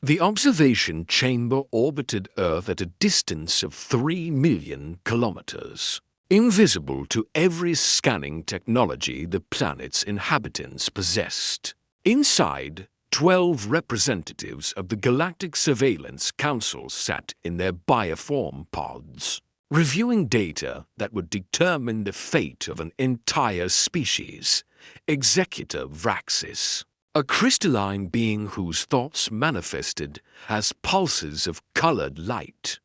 The observation chamber orbited Earth at a distance of 3 million kilometers, invisible to every scanning technology the planet's inhabitants possessed. Inside, 12 representatives of the Galactic Surveillance Council sat in their bioform pods, reviewing data that would determine the fate of an entire species. Executor Vraxis, a crystalline being whose thoughts manifested as pulses of colored light,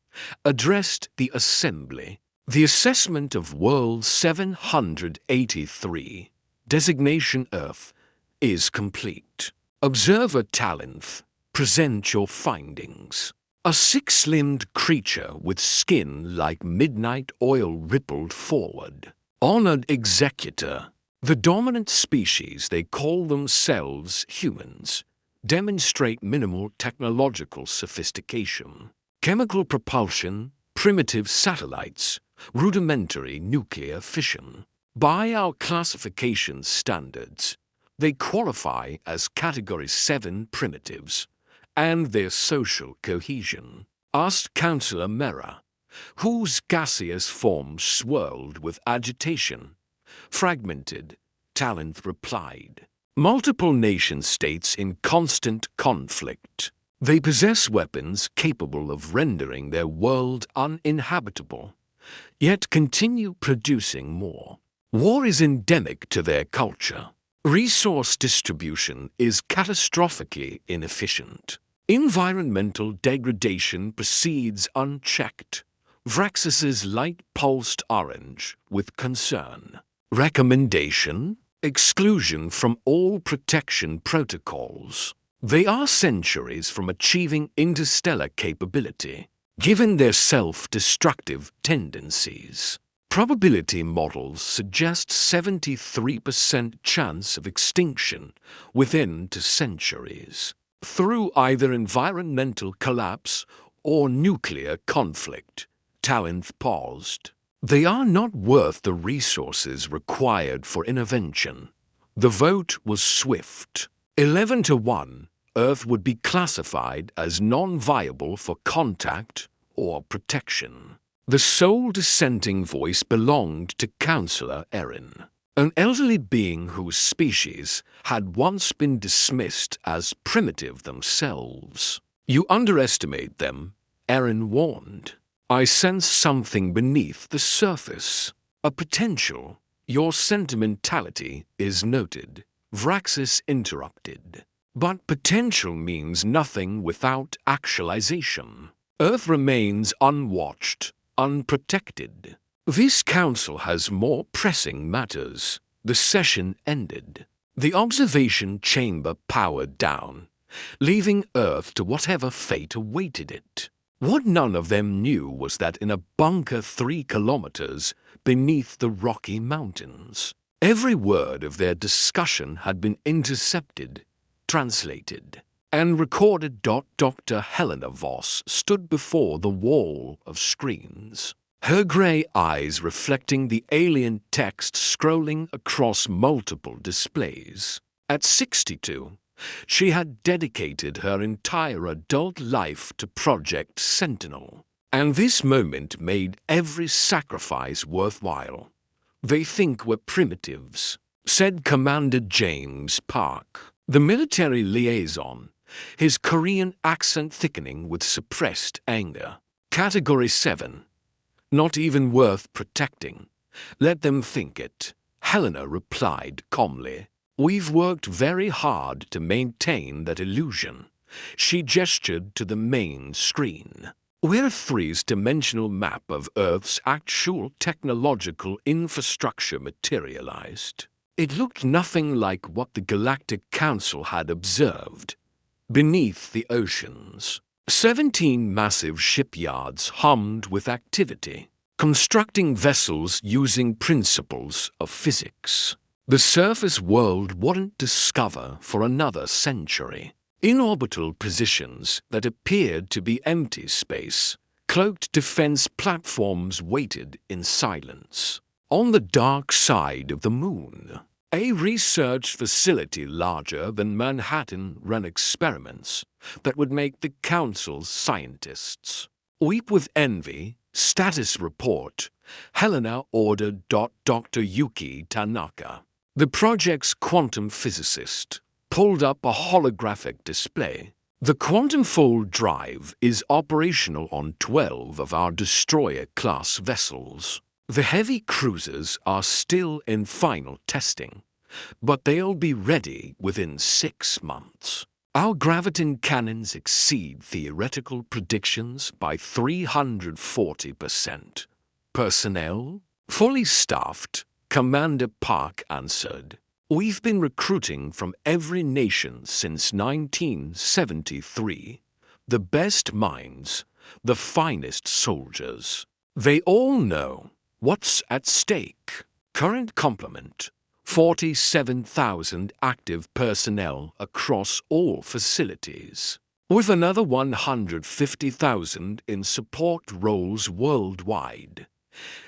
addressed the assembly. The assessment of World 783, designation Earth, is complete. Observer Talenth, present your findings. A six-limbed creature with skin like midnight oil rippled forward. Honored Executor, the dominant species, they call themselves humans, demonstrate minimal technological sophistication. Chemical propulsion, primitive satellites, rudimentary nuclear fission. By our classification standards, they qualify as Category 7 primitives, and their social cohesion, asked Councillor Mera, whose gaseous form swirled with agitation. Fragmented, Talenth replied. Multiple nation-states in constant conflict. They possess weapons capable of rendering their world uninhabitable, yet continue producing more. War is endemic to their culture. Resource distribution is catastrophically inefficient. Environmental degradation proceeds unchecked. Vraxis's light pulsed orange with concern. Recommendation? Exclusion from all protection protocols. They are centuries from achieving interstellar capability, given their self-destructive tendencies. Probability models suggest 73% chance of extinction within 2 centuries, through either environmental collapse or nuclear conflict. Talenth paused. They are not worth the resources required for intervention. The vote was swift. 11-1, Earth would be classified as non-viable for contact or protection. The sole dissenting voice belonged to Councillor Erin, an elderly being whose species had once been dismissed as primitive themselves. You underestimate them, Erin warned. I sense something beneath the surface. A potential. Your sentimentality is noted. Vraxis interrupted. But potential means nothing without actualization. Earth remains unwatched, unprotected. This council has more pressing matters. The session ended. The observation chamber powered down, leaving Earth to whatever fate awaited it. What none of them knew was that in a bunker 3 kilometers beneath the Rocky Mountains, every word of their discussion had been intercepted, translated, and recorded. Dr. Helena Voss stood before the wall of screens, her gray eyes reflecting the alien text scrolling across multiple displays. At 62, she had dedicated her entire adult life to Project Sentinel, and this moment made every sacrifice worthwhile. They think we're primitives, said Commander James Park, the military liaison, his Korean accent thickening with suppressed anger. Category 7. Not even worth protecting. Let them think it, Helena replied calmly. We've worked very hard to maintain that illusion. She gestured to the main screen, where a 3-dimensional map of Earth's actual technological infrastructure materialized. It looked nothing like what the Galactic Council had observed. Beneath the oceans, 17 massive shipyards hummed with activity, constructing vessels using principles of physics. The surface world wouldn't discover for another century. In orbital positions that appeared to be empty space, cloaked defense platforms waited in silence. On the dark side of the moon, A research facility larger than Manhattan ran experiments that would make the Council's scientists weep with envy. Status report. Helena ordered Dr. Yuki Tanaka, the project's quantum physicist, pulled up a holographic display. The quantum fold drive is operational on 12 of our destroyer-class vessels. The heavy cruisers are still in final testing, but they'll be ready within 6 months. Our graviton cannons exceed theoretical predictions by 340%. Personnel? Fully staffed, Commander Park answered. We've been recruiting from every nation since 1973. The best minds, the finest soldiers. They all know what's at stake. Current complement: 47,000 active personnel across all facilities, with another 150,000 in support roles worldwide.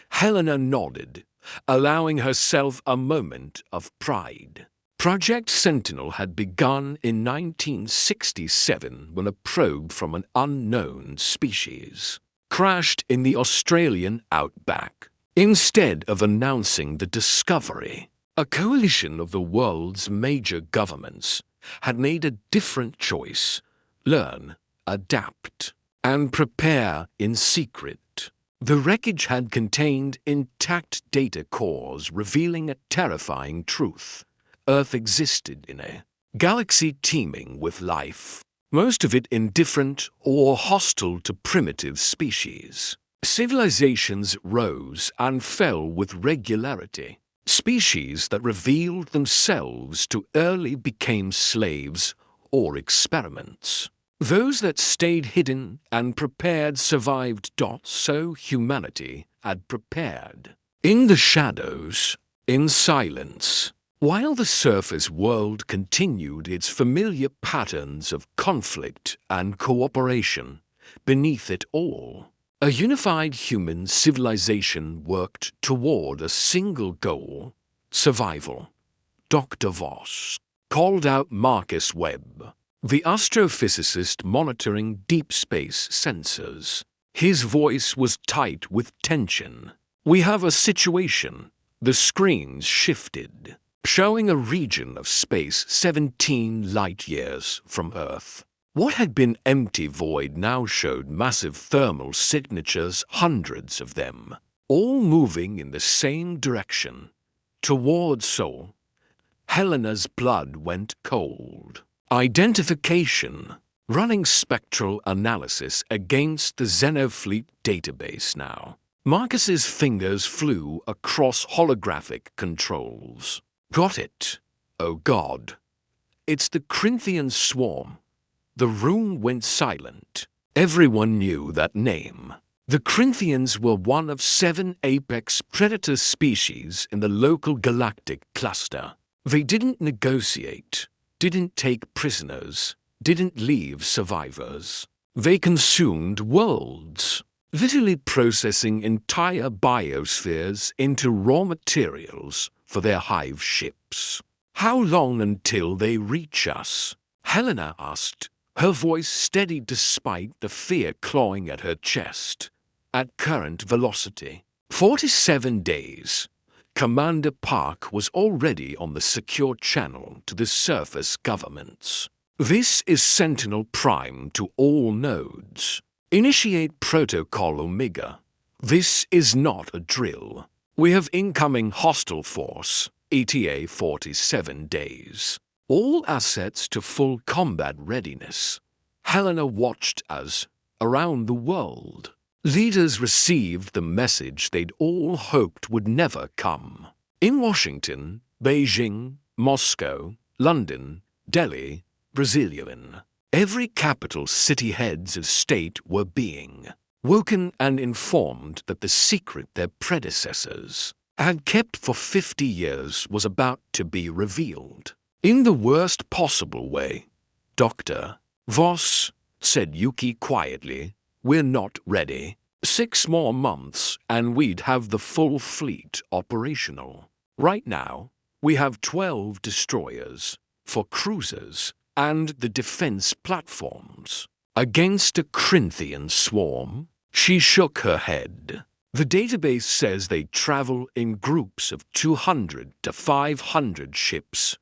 Helena nodded, allowing herself a moment of pride. Project Sentinel had begun in 1967 when a probe from an unknown species crashed in the Australian outback. Instead of announcing the discovery, a coalition of the world's major governments had made a different choice: learn, adapt, and prepare in secret. The wreckage had contained intact data cores revealing a terrifying truth. Earth existed in a galaxy teeming with life, most of it indifferent or hostile to primitive species. Civilizations rose and fell with regularity. Species that revealed themselves too early became slaves or experiments. Those that stayed hidden and prepared survived. So humanity had prepared. In the shadows, in silence, while the surface world continued its familiar patterns of conflict and cooperation, beneath it all, a unified human civilization worked toward a single goal: survival. Dr. Voss called out Marcus Webb, the astrophysicist monitoring deep space sensors. His voice was tight with tension. "We have a situation." The screens shifted, showing a region of space 17 light-years from Earth. What had been empty void now showed massive thermal signatures, hundreds of them, all moving in the same direction, toward Sol. Helena's blood went cold. Identification. Running spectral analysis against the Xenofleet database now. Marcus's fingers flew across holographic controls. Got it. Oh God. It's the Corinthian swarm. The room went silent. Everyone knew that name. The Corinthians were one of 7 apex predator species in the local galactic cluster. They didn't negotiate, didn't take prisoners, didn't leave survivors. They consumed worlds, literally processing entire biospheres into raw materials for their hive ships. "How long until they reach us?" Helena asked, her voice steady despite the fear clawing at her chest. "At current velocity, 47 days. Commander Park was already on the secure channel to the surface governments. "This is Sentinel Prime to all nodes. Initiate Protocol Omega. This is not a drill. We have incoming hostile force, ETA 47 days. All assets to full combat readiness." Helena watched as, around the world, leaders received the message they'd all hoped would never come. In Washington, Beijing, Moscow, London, Delhi, Brazilian, every capital city heads of state were being woken and informed that the secret their predecessors had kept for 50 years was about to be revealed. "In the worst possible way, Dr. Voss," said Yuki quietly. "We're not ready. 6 more months and we'd have the full fleet operational. Right now, We have 12 destroyers for cruisers and the defense platforms. Against a Corinthian swarm, she shook her head. The database says they travel in groups of 200 to 500 ships.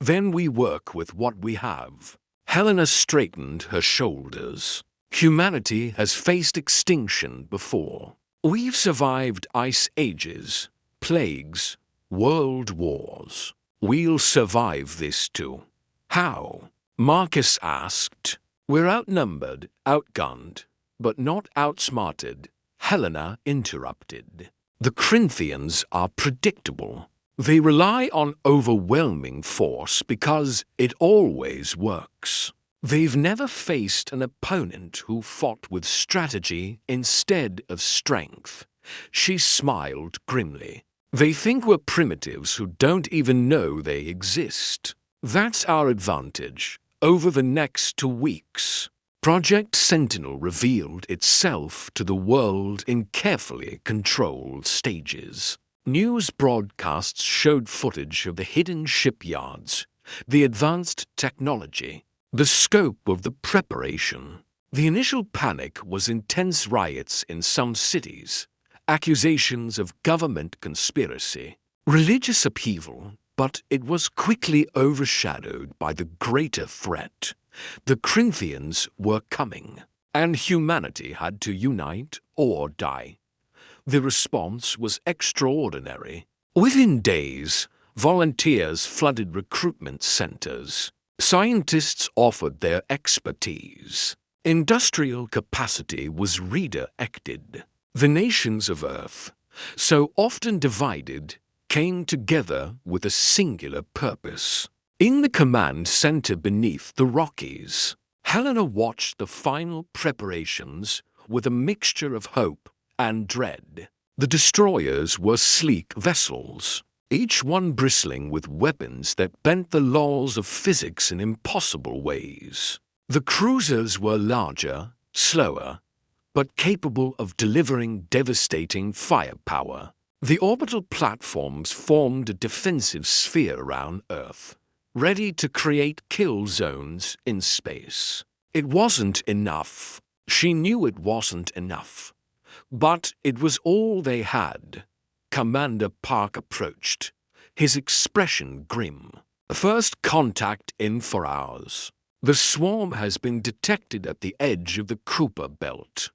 Then we work with what we have. Helena straightened her shoulders. Humanity has faced extinction before. We've survived ice ages, plagues, world wars. We'll survive this too. How? Marcus asked. We're outnumbered, outgunned, but not outsmarted, Helena interrupted. The Corinthians are predictable. They rely on overwhelming force because it always works. They've never faced an opponent who fought with strategy instead of strength. She smiled grimly. They think we're primitives who don't even know they exist. That's our advantage. Over the next 2 weeks, Project Sentinel revealed itself to the world in carefully controlled stages. News broadcasts showed footage of the hidden shipyards, the advanced technology, the scope of the preparation. The initial panic was intense riots in some cities, accusations of government conspiracy, religious upheaval, but it was quickly overshadowed by the greater threat. The Corinthians were coming, and humanity had to unite or die. The response was extraordinary. Within days, volunteers flooded recruitment centers. Scientists offered their expertise. Industrial capacity was redirected. The nations of Earth, so often divided, came together with a singular purpose. In the command center beneath the Rockies, Helena watched the final preparations with a mixture of hope and dread. The destroyers were sleek vessels, each one bristling with weapons that bent the laws of physics in impossible ways. The cruisers were larger, slower, but capable of delivering devastating firepower. The orbital platforms formed a defensive sphere around Earth, ready to create kill zones in space. It wasn't enough. She knew it wasn't enough. But it was all they had. Commander Park approached, his expression grim. First contact in 4 hours. The swarm has been detected at the edge of the Kuiper Belt.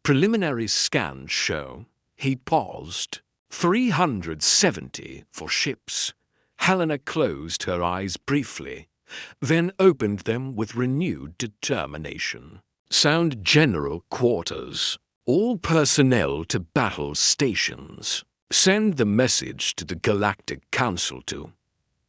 Preliminary scans show. He paused. 370 for ships. Helena closed her eyes briefly, then opened them with renewed determination. Sound General Quarters. All personnel to battle stations. Send the message to the Galactic Council to.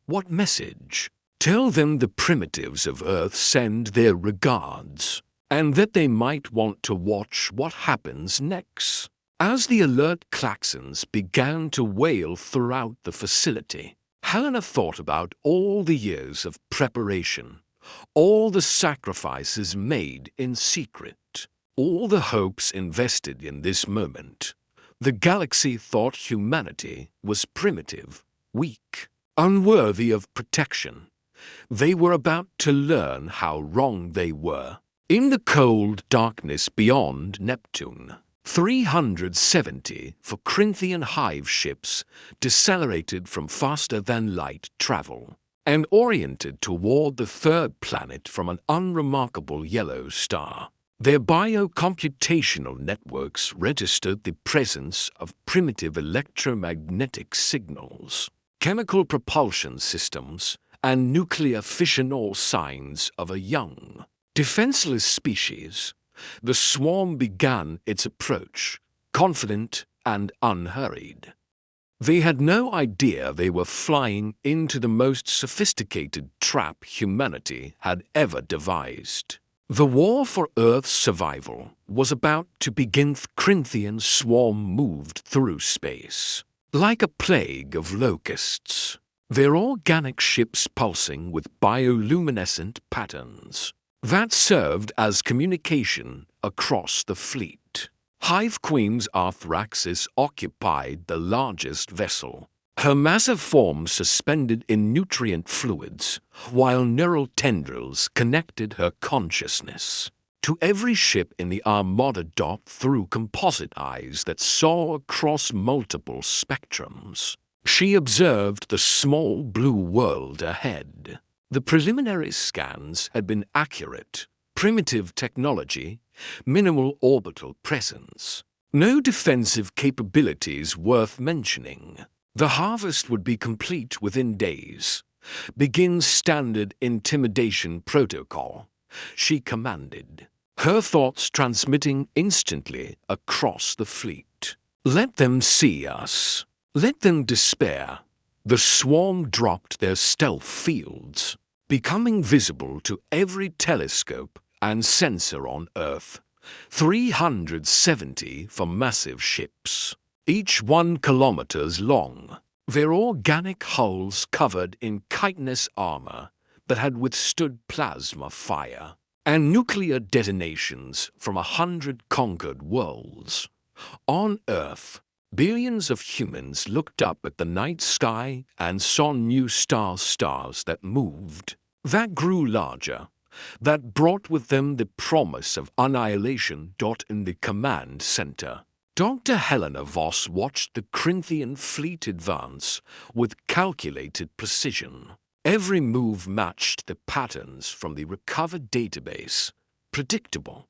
What message? Tell them the primitives of Earth send their regards, and that they might want to watch what happens next. As the alert klaxons began to wail throughout the facility, Helena thought about all the years of preparation, all the sacrifices made in secret, all the hopes invested in this moment. The galaxy thought humanity was primitive, weak, unworthy of protection. They were about to learn how wrong they were. In the cold darkness beyond Neptune, 370 for Corinthian hive ships decelerated from faster-than-light travel and oriented toward the third planet from an unremarkable yellow star. Their biocomputational networks registered the presence of primitive electromagnetic signals, chemical propulsion systems, and nuclear fission, all signs of a young, defenseless species. The swarm began its approach, confident and unhurried. They had no idea they were flying into the most sophisticated trap humanity had ever devised. The war for Earth's survival was about to begin. The Corinthian swarm moved through space, like a plague of locusts, their organic ships pulsing with bioluminescent patterns that served as communication across the fleet. Hive Queen's Arthraxis occupied the largest vessel, her massive form suspended in nutrient fluids, while neural tendrils connected her consciousness to every ship in the Armada docked through composite eyes that saw across multiple spectrums. She observed the small blue world ahead. The preliminary scans had been accurate. Primitive technology, minimal orbital presence. No defensive capabilities worth mentioning. The harvest would be complete within days. Begin standard intimidation protocol, she commanded, her thoughts transmitting instantly across the fleet. Let them see us. Let them despair. The swarm dropped their stealth fields, becoming visible to every telescope and sensor on Earth. 370 for massive ships, each 1 kilometer long. Their organic hulls covered in chitinous armor that had withstood plasma fire and nuclear detonations from 100 conquered worlds. On Earth, billions of humans looked up at the night sky and saw new stars that moved, that grew larger, that brought with them the promise of annihilation. In the command center, Dr. Helena Voss watched the Corinthian fleet advance with calculated precision. Every move matched the patterns from the recovered database. Predictable.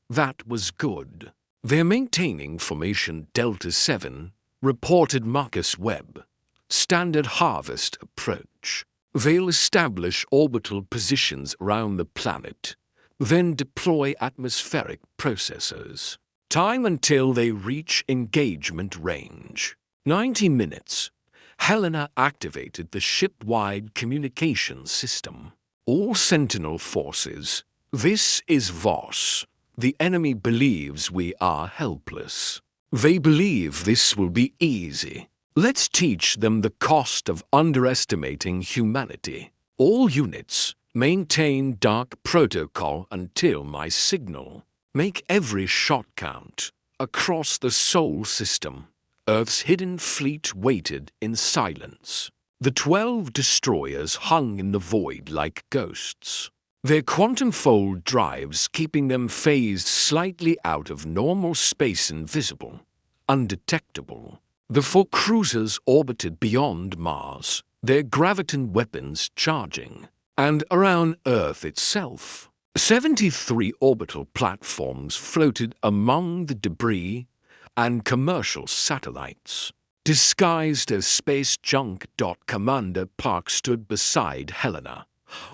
That was good. They're maintaining formation Delta 7, reported Marcus Webb. Standard harvest approach. They'll establish orbital positions around the planet, then deploy atmospheric processors. Time until they reach engagement range. 90 minutes. Helena activated the ship-wide communication system. All Sentinel forces. This is Voss. The enemy believes we are helpless. They believe this will be easy. Let's teach them the cost of underestimating humanity. All units, maintain dark protocol until my signal. Make every shot count. Across the Sol system, Earth's hidden fleet waited in silence. The 12 destroyers hung in the void like ghosts, their quantum-fold drives keeping them phased slightly out of normal space, invisible, undetectable. The 4 cruisers orbited beyond Mars, their graviton weapons charging, and around Earth itself. 73 orbital platforms floated among the debris and commercial satellites. Disguised as space junk. Commander Park stood beside Helena,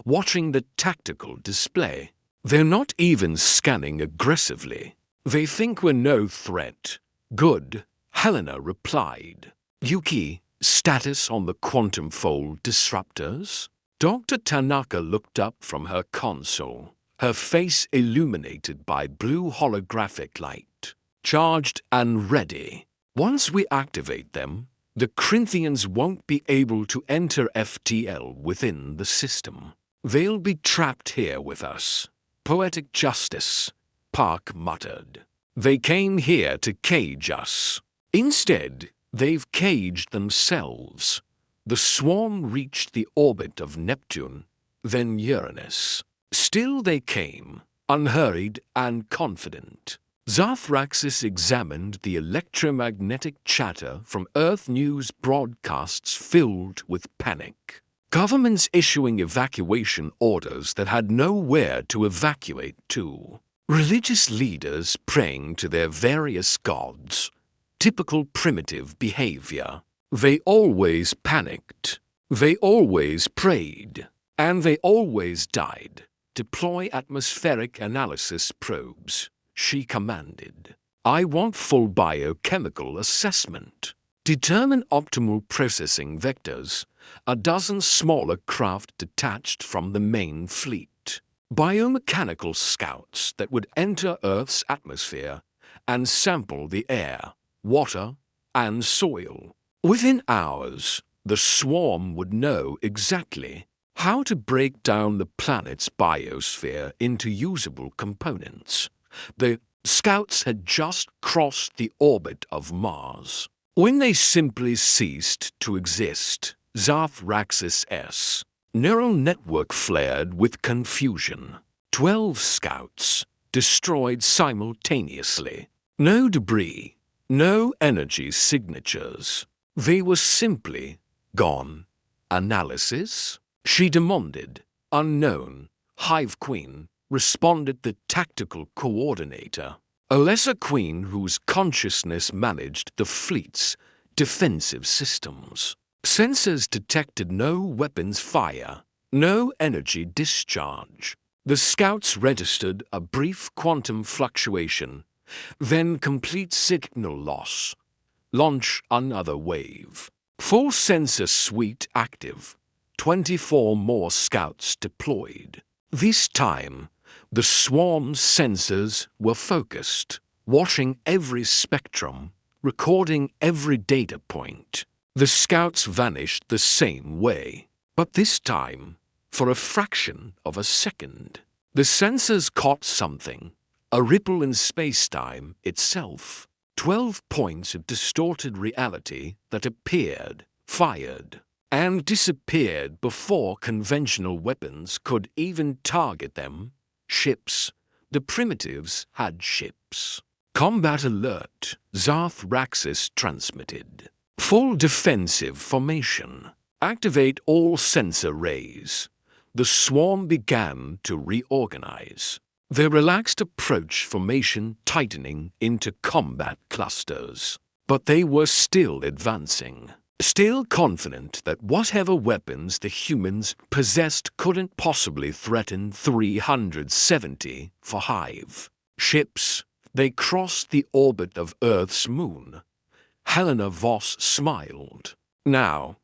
watching the tactical display. They're not even scanning aggressively. They think we're no threat. Good, Helena replied. Yuki, status on the quantum fold disruptors? Dr. Tanaka looked up from her console, her face illuminated by blue holographic light. Charged and ready. Once we activate them, the Corinthians won't be able to enter FTL within the system. They'll be trapped here with us. Poetic justice, Park muttered. They came here to cage us. Instead, they've caged themselves. The swarm reached the orbit of Neptune, then Uranus. Still they came, unhurried and confident. Zathraxis examined the electromagnetic chatter from Earth news broadcasts filled with panic. Governments issuing evacuation orders that had nowhere to evacuate to. Religious leaders praying to their various gods. Typical primitive behavior. They always panicked. They always prayed. And they always died. Deploy atmospheric analysis probes, she commanded. I want full biochemical assessment. Determine optimal processing vectors. A dozen smaller craft detached from the main fleet. Biomechanical scouts that would enter Earth's atmosphere and sample the air, water, and soil. Within hours, the swarm would know exactly how to break down the planet's biosphere into usable components. The scouts had just crossed the orbit of Mars. When they simply ceased to exist, Zarthraxis' neural network flared with confusion. 12 scouts destroyed simultaneously. No debris, no energy signatures. They were simply gone. Analysis? She demanded. Unknown. Hive Queen, responded the tactical coordinator. A lesser queen whose consciousness managed the fleet's defensive systems. Sensors detected no weapons fire, no energy discharge. The scouts registered a brief quantum fluctuation, then complete signal loss. Launch another wave. Full sensor suite active. 24 more scouts deployed. This time, the swarm's sensors were focused, watching every spectrum, recording every data point. The scouts vanished the same way, but this time, for a fraction of a second. The sensors caught something, a ripple in space-time itself. 12 points of distorted reality that appeared, fired, and disappeared before conventional weapons could even target them. Ships. The primitives had ships. Combat alert, Zarthraxis transmitted. Full defensive formation. Activate all sensor rays. The swarm began to reorganize. Their relaxed approach formation tightening into combat clusters. But they were still advancing. Still confident that whatever weapons the humans possessed couldn't possibly threaten 370 for Hive. Ships, they crossed the orbit of Earth's moon. Helena Voss smiled. Now,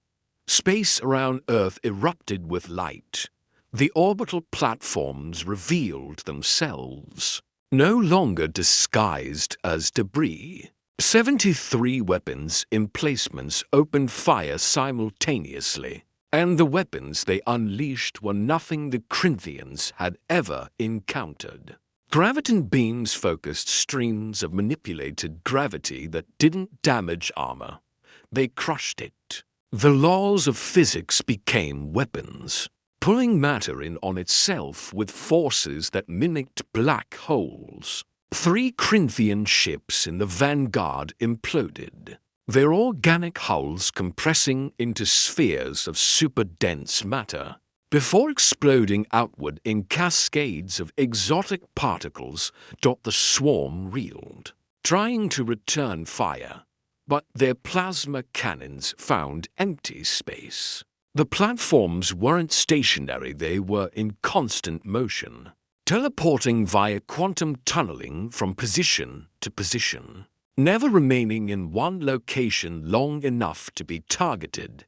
space around Earth erupted with light. The orbital platforms revealed themselves, no longer disguised as debris. 73 weapons emplacements opened fire simultaneously, and the weapons they unleashed were nothing the Corinthians had ever encountered. Graviton beams focused streams of manipulated gravity that didn't damage armor. They crushed it. The laws of physics became weapons, pulling matter in on itself with forces that mimicked black holes. 3 Corinthian ships in the vanguard imploded, their organic hulls compressing into spheres of super-dense matter, before exploding outward in cascades of exotic particles. The swarm reeled, trying to return fire, but their plasma cannons found empty space. The platforms weren't stationary, they were in constant motion, teleporting via quantum tunneling from position to position, never remaining in one location long enough to be targeted.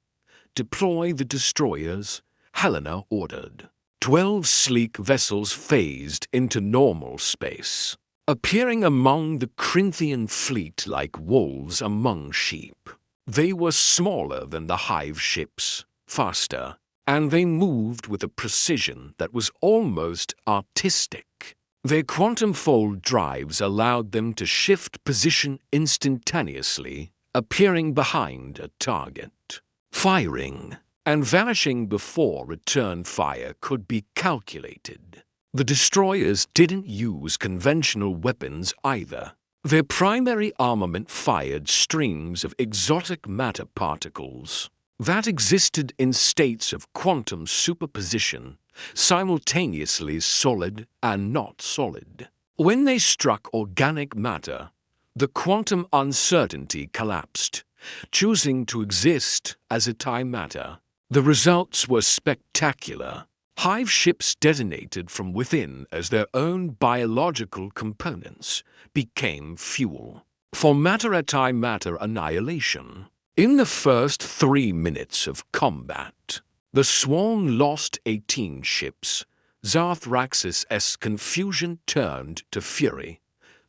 Deploy the destroyers, Helena ordered. 12 sleek vessels phased into normal space, appearing among the Corinthian fleet like wolves among sheep. They were smaller than the Hive ships, faster, and they moved with a precision that was almost artistic. Their quantum fold drives allowed them to shift position instantaneously, appearing behind a target, firing, and vanishing before return fire could be calculated. The destroyers didn't use conventional weapons either. Their primary armament fired streams of exotic matter particles that existed in states of quantum superposition, simultaneously solid and not solid. When they struck organic matter, the quantum uncertainty collapsed, choosing to exist as antimatter. The results were spectacular. Hive ships detonated from within as their own biological components became fuel for matter-antimatter annihilation. In the first 3 minutes of combat, the swarm lost 18 ships. Zarthraxis' confusion turned to fury,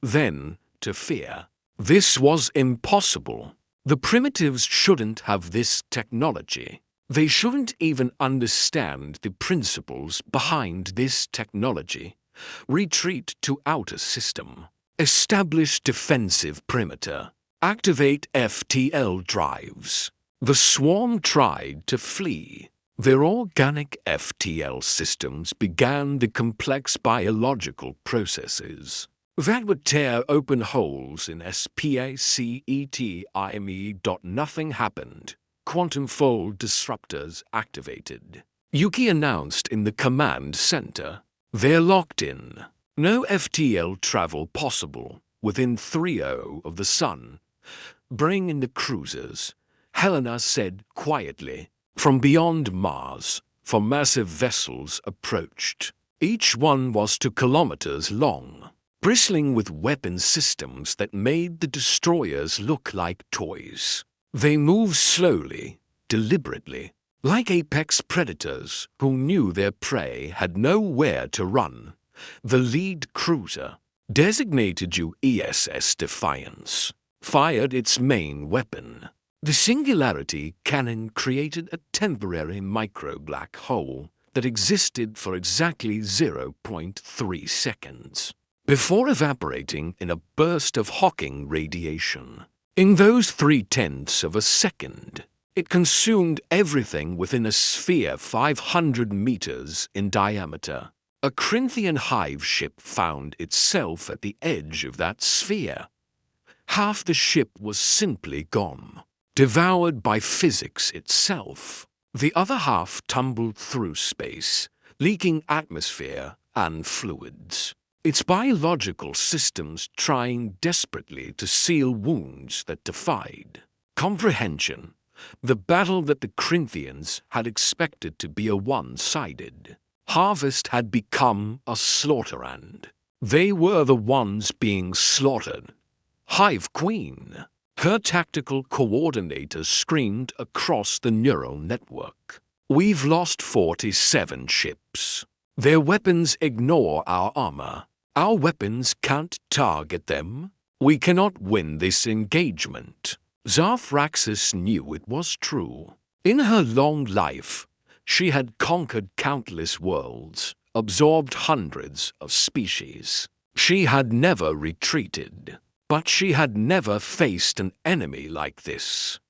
then to fear. This was impossible. The primitives shouldn't have this technology. They shouldn't even understand the principles behind this technology. Retreat to outer system. Establish defensive perimeter. Activate FTL drives. The swarm tried to flee. Their organic FTL systems began the complex biological processes that would tear open holes in SPACETIME. Nothing happened. Quantum fold disruptors activated. Yuki announced in the command center. They're locked in. No FTL travel possible within 3.0 of the sun. Bring in the cruisers, Helena said quietly. From beyond Mars, 4 massive vessels approached. Each one was 2 kilometers long, bristling with weapon systems that made the destroyers look like toys. They moved slowly, deliberately, like apex predators who knew their prey had nowhere to run. The lead cruiser, designated USS Defiance, fired its main weapon. The singularity cannon created a temporary micro-black hole that existed for exactly 0.3 seconds, before evaporating in a burst of Hawking radiation. In those 0.3 of a second, it consumed everything within a sphere 500 meters in diameter. A Corinthian hive ship found itself at the edge of that sphere. Half the ship was simply gone, devoured by physics itself. The other half tumbled through space, leaking atmosphere and fluids. Its biological systems trying desperately to seal wounds that defied comprehension. The battle that the Corinthians had expected to be a one-sided harvest had become a slaughter, and they were the ones being slaughtered. Hive Queen, her tactical coordinator screamed across the neural network. We've lost 47 ships. Their weapons ignore our armor. Our weapons can't target them. We cannot win this engagement. Zarthraxis knew it was true. In her long life, she had conquered countless worlds, absorbed hundreds of species. She had never retreated. But she had never faced an enemy like this.